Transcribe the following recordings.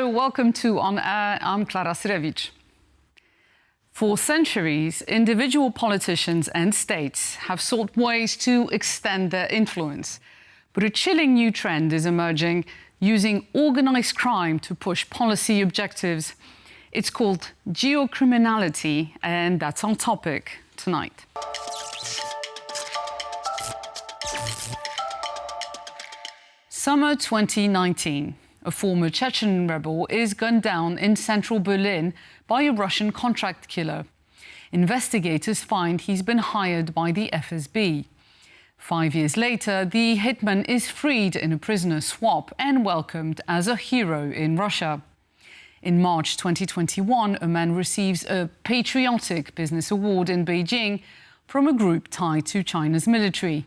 Hello, welcome to On Air. I'm Klara Syrewicz. For centuries, individual politicians and states have sought ways to extend their influence. But a chilling new trend is emerging, using organized crime to push policy objectives. It's called geocriminality, and that's our topic tonight. Summer 2019. A former Chechen rebel is gunned down in central Berlin by a Russian contract killer. Investigators find he's been hired by the FSB. 5 years later, the hitman is freed in a prisoner swap and welcomed as a hero in Russia. In March 2021, a man receives a patriotic business award in Beijing from a group tied to China's military.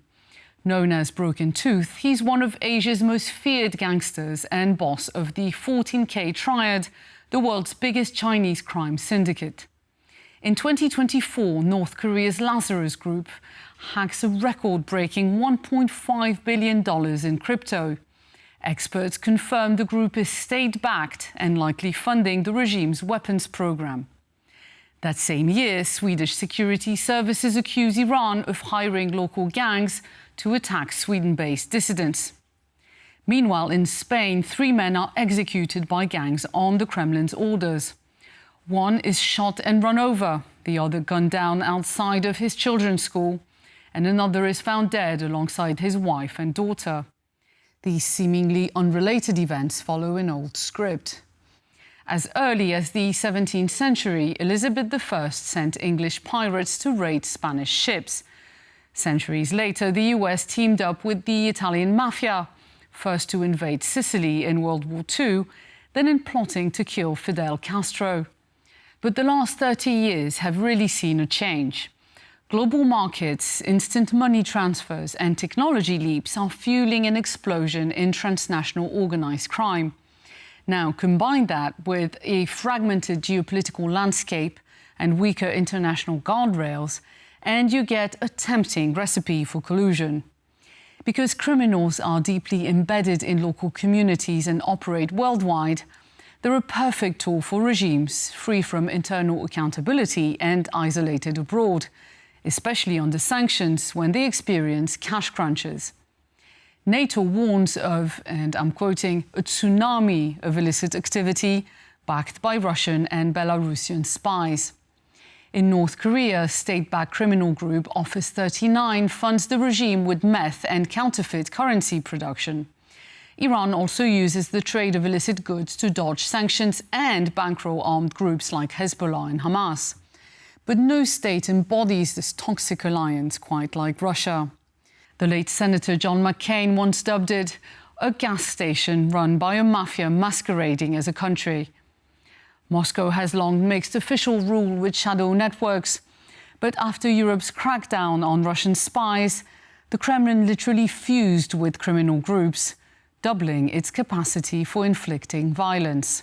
Known as Broken Tooth, he's one of Asia's most feared gangsters and boss of the 14K triad, the world's biggest Chinese crime syndicate. In 2024, North Korea's Lazarus Group hacks a record-breaking $1.5 billion in crypto. Experts confirm the group is state-backed and likely funding the regime's weapons program. That same year, Swedish security services accuse Iran of hiring local gangs to attack Sweden-based dissidents. Meanwhile, in Spain, 3 men are executed by gangs on the Kremlin's orders. One is shot and run over, the other gunned down outside of his children's school, and another is found dead alongside his wife and daughter. These seemingly unrelated events follow an old script. As early as the 17th century, Elizabeth I sent English pirates to raid Spanish ships. Centuries later, the US teamed up with the Italian Mafia, first to invade Sicily in World War II, then in plotting to kill Fidel Castro. But the last 30 years have really seen a change. Global markets, instant money transfers, and technology leaps are fueling an explosion in transnational organized crime. Now, combine that with a fragmented geopolitical landscape and weaker international guardrails, and you get a tempting recipe for collusion. Because criminals are deeply embedded in local communities and operate worldwide, they're a perfect tool for regimes free from internal accountability and isolated abroad, especially under sanctions when they experience cash crunches. NATO warns of, and I'm quoting, a tsunami of illicit activity backed by Russian and Belarusian spies. In North Korea, state-backed criminal group Office 39 funds the regime with meth and counterfeit currency production. Iran also uses the trade of illicit goods to dodge sanctions and bankroll armed groups like Hezbollah and Hamas. But no state embodies this toxic alliance quite like Russia. The late Senator John McCain once dubbed it a gas station run by a mafia masquerading as a country. Moscow has long mixed official rule with shadow networks, but after Europe's crackdown on Russian spies, the Kremlin literally fused with criminal groups, doubling its capacity for inflicting violence.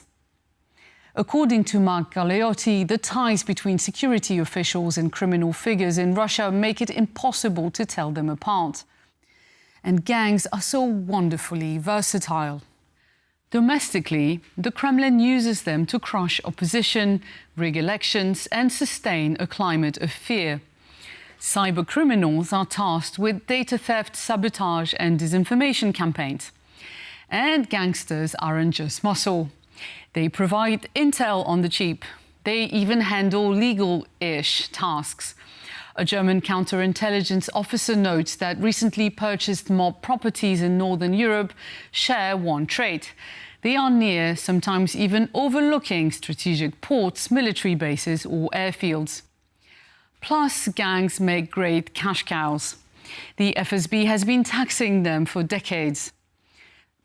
According to Mark Galeotti, the ties between security officials and criminal figures in Russia make it impossible to tell them apart. And gangs are so wonderfully versatile. Domestically, the Kremlin uses them to crush opposition, rig elections, and sustain a climate of fear. Cybercriminals are tasked with data theft, sabotage, and disinformation campaigns. And gangsters aren't just muscle. They provide intel on the cheap. They even handle legal-ish tasks. A German counterintelligence officer notes that recently purchased mob properties in Northern Europe share one trait. They are near, sometimes even overlooking strategic ports, military bases or airfields. Plus, gangs make great cash cows. The FSB has been taxing them for decades.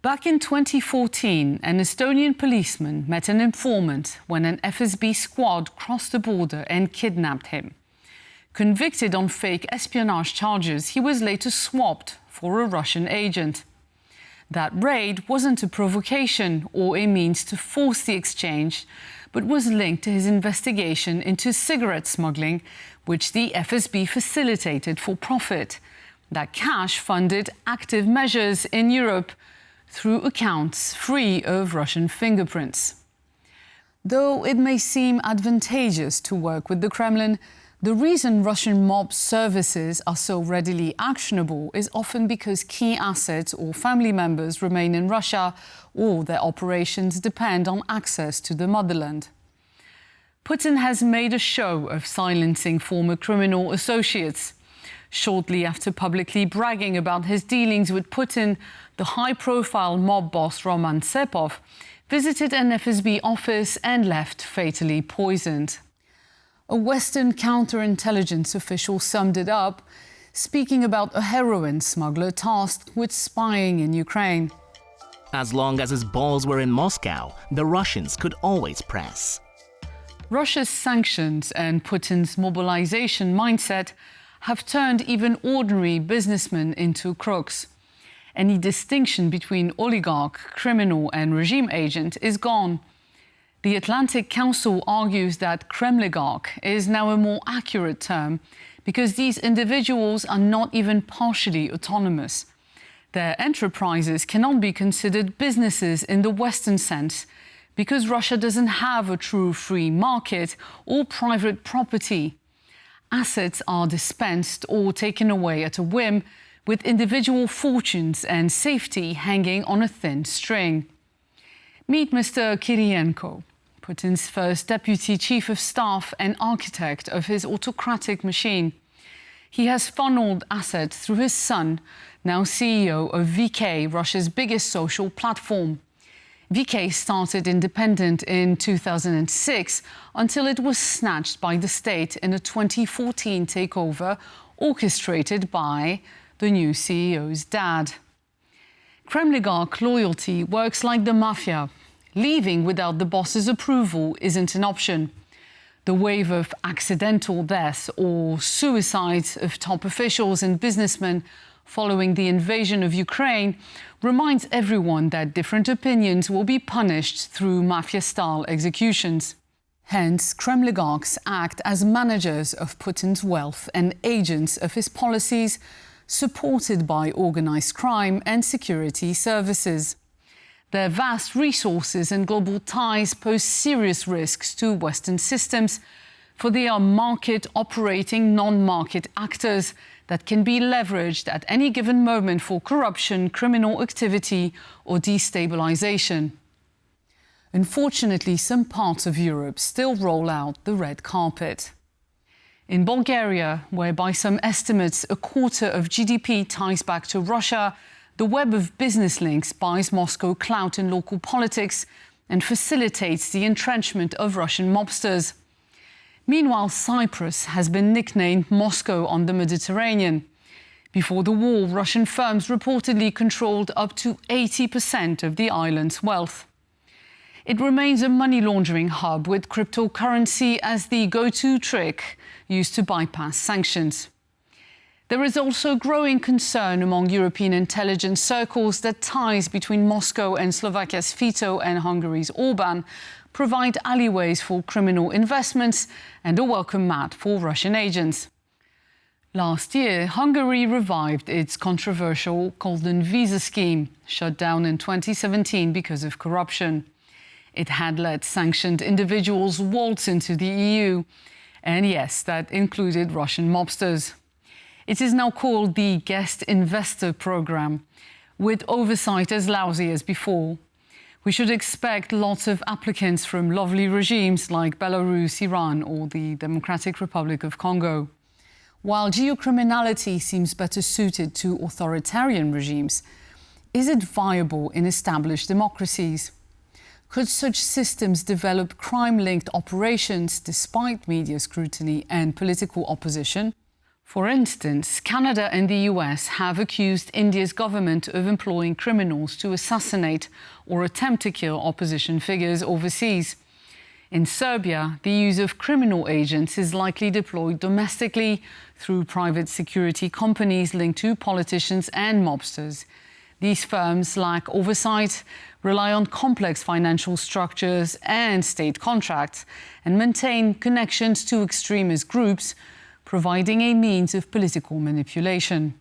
Back in 2014, an Estonian policeman met an informant when an FSB squad crossed the border and kidnapped him. Convicted on fake espionage charges, he was later swapped for a Russian agent. That raid wasn't a provocation or a means to force the exchange, but was linked to his investigation into cigarette smuggling, which the FSB facilitated for profit. That cash funded active measures in Europe through accounts free of Russian fingerprints. Though it may seem advantageous to work with the Kremlin, the reason Russian mob services are so readily actionable is often because key assets or family members remain in Russia, or their operations depend on access to the motherland. Putin has made a show of silencing former criminal associates. Shortly after publicly bragging about his dealings with Putin, the high-profile mob boss Roman Tsepov visited an FSB office and left fatally poisoned. A Western counterintelligence official summed it up, speaking about a heroin smuggler tasked with spying in Ukraine. As long as his balls were in Moscow, the Russians could always press. Russia's sanctions and Putin's mobilization mindset have turned even ordinary businessmen into crooks. Any distinction between oligarch, criminal and regime agent is gone. The Atlantic Council argues that Kremlygark is now a more accurate term because these individuals are not even partially autonomous. Their enterprises cannot be considered businesses in the Western sense because Russia doesn't have a true free market or private property. Assets are dispensed or taken away at a whim, with individual fortunes and safety hanging on a thin string. Meet Mr. Kirienko, Putin's first deputy chief of staff and architect of his autocratic machine. He has funneled assets through his son, now CEO of VK, Russia's biggest social platform. VK started independent in 2006 until it was snatched by the state in a 2014 takeover orchestrated by the new CEO's dad. Kremlygark loyalty works like the Mafia. Leaving without the boss's approval isn't an option. The wave of accidental deaths or suicides of top officials and businessmen following the invasion of Ukraine reminds everyone that different opinions will be punished through Mafia-style executions. Hence, Kremlygarks act as managers of Putin's wealth and agents of his policies, supported by organized crime and security services. Their vast resources and global ties pose serious risks to Western systems, for they are market-operating non-market actors that can be leveraged at any given moment for corruption, criminal activity or destabilization. Unfortunately, some parts of Europe still roll out the red carpet. In Bulgaria, where by some estimates a quarter of GDP ties back to Russia, the web of business links buys Moscow clout in local politics and facilitates the entrenchment of Russian mobsters. Meanwhile, Cyprus has been nicknamed Moscow on the Mediterranean. Before the war, Russian firms reportedly controlled up to 80% of the island's wealth. It remains a money laundering hub with cryptocurrency as the go-to trick used to bypass sanctions. There is also growing concern among European intelligence circles that ties between Moscow and Slovakia's Fico and Hungary's Orban provide alleyways for criminal investments and a welcome mat for Russian agents. Last year, Hungary revived its controversial Golden Visa scheme, shut down in 2017 because of corruption. It had let sanctioned individuals waltz into the EU. And yes, that included Russian mobsters. It is now called the Guest Investor Program, with oversight as lousy as before. We should expect lots of applicants from lovely regimes like Belarus, Iran or the Democratic Republic of Congo. While geocriminality seems better suited to authoritarian regimes, is it viable in established democracies? Could such systems develop crime-linked operations despite media scrutiny and political opposition? For instance, Canada and the US have accused India's government of employing criminals to assassinate or attempt to kill opposition figures overseas. In Serbia, the use of criminal agents is likely deployed domestically through private security companies linked to politicians and mobsters. These firms lack oversight, rely on complex financial structures and state contracts, and maintain connections to extremist groups, providing a means of political manipulation.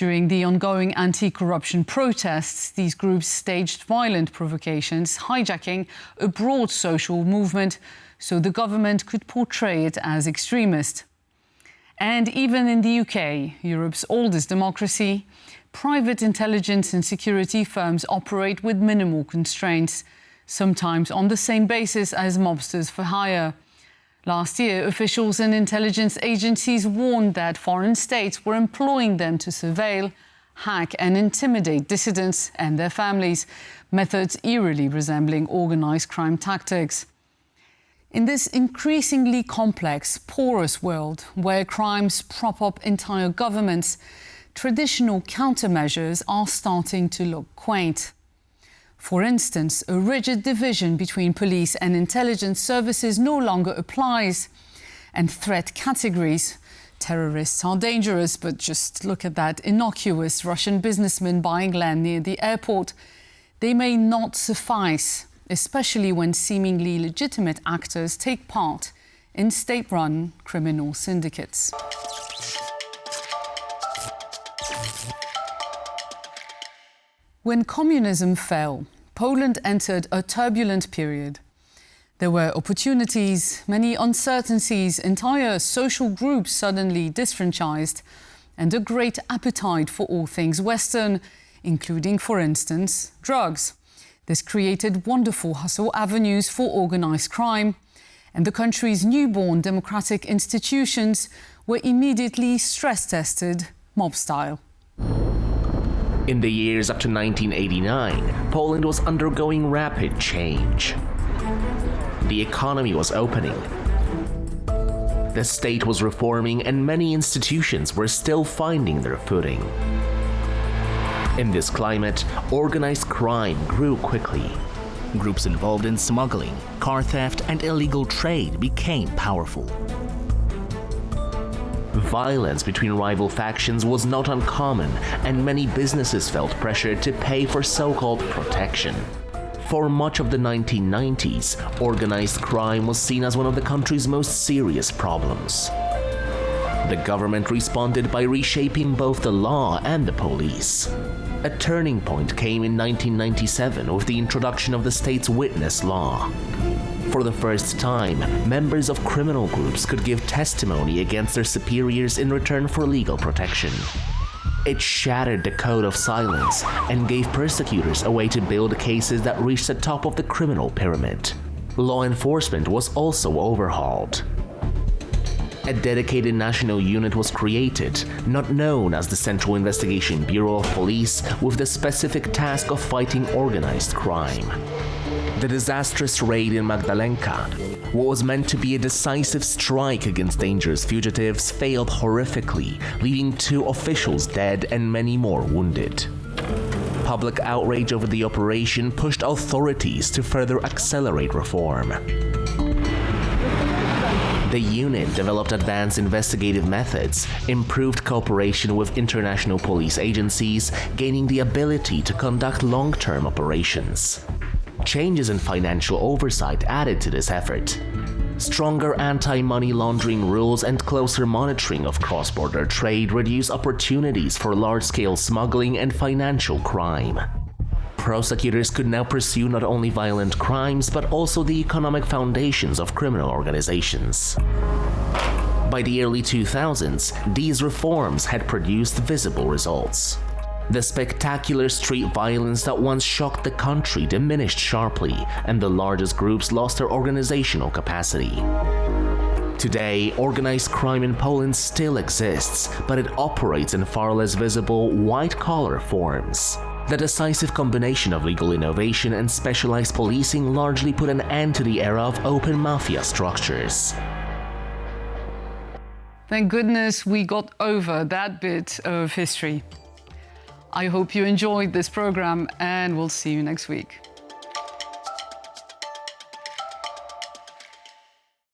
During the ongoing anti-corruption protests, these groups staged violent provocations, hijacking a broad social movement so the government could portray it as extremist. And even in the UK, Europe's oldest democracy, private intelligence and security firms operate with minimal constraints, sometimes on the same basis as mobsters for hire. Last year, officials and intelligence agencies warned that foreign states were employing them to surveil, hack and intimidate dissidents and their families, methods eerily resembling organised crime tactics. In this increasingly complex, porous world, where crimes prop up entire governments, traditional countermeasures are starting to look quaint. For instance, a rigid division between police and intelligence services no longer applies, and threat categories. Terrorists are dangerous, but just look at that innocuous Russian businessman buying land near the airport. They may not suffice, especially when seemingly legitimate actors take part in state-run criminal syndicates. When communism fell, Poland entered a turbulent period. There were opportunities, many uncertainties, entire social groups suddenly disfranchised, and a great appetite for all things Western, including, for instance, drugs. This created wonderful hustle avenues for organised crime, and the country's newborn democratic institutions were immediately stress-tested, mob-style. In the years up to 1989, Poland was undergoing rapid change. The economy was opening. The state was reforming, and many institutions were still finding their footing. In this climate, organized crime grew quickly. Groups involved in smuggling, car theft, and illegal trade became powerful. Violence between rival factions was not uncommon, and many businesses felt pressured to pay for so-called protection. For much of the 1990s, organized crime was seen as one of the country's most serious problems. The government responded by reshaping both the law and the police. A turning point came in 1997 with the introduction of the state's witness law. For the first time, members of criminal groups could give testimony against their superiors in return for legal protection. It shattered the code of silence and gave persecutors a way to build cases that reached the top of the criminal pyramid. Law enforcement was also overhauled. A dedicated national unit was created, not known as the Central Investigation Bureau of Police, with the specific task of fighting organized crime. The disastrous raid in Magdalenka, what was meant to be a decisive strike against dangerous fugitives, failed horrifically, leaving 2 officials dead and many more wounded. Public outrage over the operation pushed authorities to further accelerate reform. The unit developed advanced investigative methods, improved cooperation with international police agencies, gaining the ability to conduct long-term operations. Changes in financial oversight added to this effort. Stronger anti-money laundering rules and closer monitoring of cross-border trade reduce opportunities for large-scale smuggling and financial crime. Prosecutors could now pursue not only violent crimes, but also the economic foundations of criminal organizations. By the early 2000s, these reforms had produced visible results. The spectacular street violence that once shocked the country diminished sharply, and the largest groups lost their organizational capacity. Today, organized crime in Poland still exists, but it operates in far less visible, white-collar forms. The decisive combination of legal innovation and specialized policing largely put an end to the era of open mafia structures. Thank goodness we got over that bit of history. I hope you enjoyed this program, and we'll see you next week.